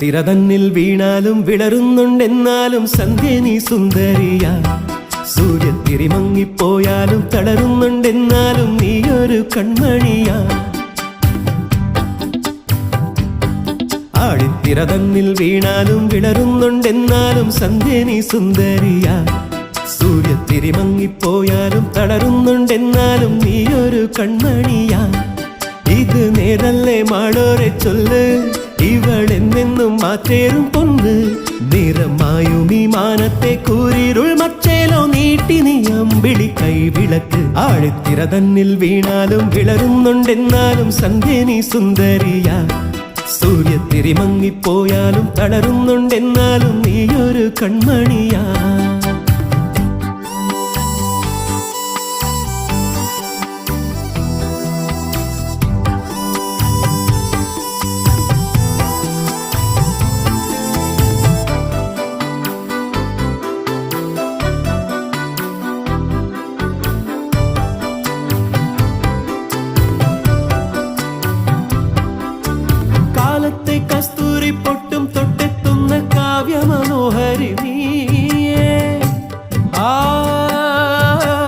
ആഴിത്തിര തന്നിൽ വീണാലും വിളറുന്നുണ്ടെന്നാലും സന്ധ്യ നീ സുന്ദരിയാ. സൂര്യത്തിരി മങ്ങിപ്പോയാലും തളരുന്നുണ്ടെന്നാലും നീയൊരു കൺമണിയാ. ആഴിത്തിര തന്നിൽ വീണാലും വിളറുന്നുണ്ടെന്നാലും സന്ധ്യ നീ സുന്ദരിയാ. സൂര്യത്തിരി മങ്ങിപ്പോയാലും തളരുന്നുണ്ടെന്നാലും നീയൊരു കൺമണിയാ. ഇത് നേരല്ലേ മാളോരെ ചൊല്ല്, ഇവളെന്നെന്നും മാറ്റേറും പൊന്ന്. നിറമായും ഈ മാനത്തെ കൂരിരുൾ മച്ചേലോ നീട്ടി നീ അമ്പിളി കൈവിളക്ക്. ആഴിത്തിര തന്നിൽ വീണാലും വിളറുന്നുണ്ടെന്നാലും സന്ധ്യ നീ സുന്ദരിയാ. സൂര്യത്തിരി മങ്ങിപ്പോയാലും തളരുന്നുണ്ടെന്നാലും നീയൊരു കൺമണിയാ. കാലത്തെ കസ്തൂരി പൊട്ടു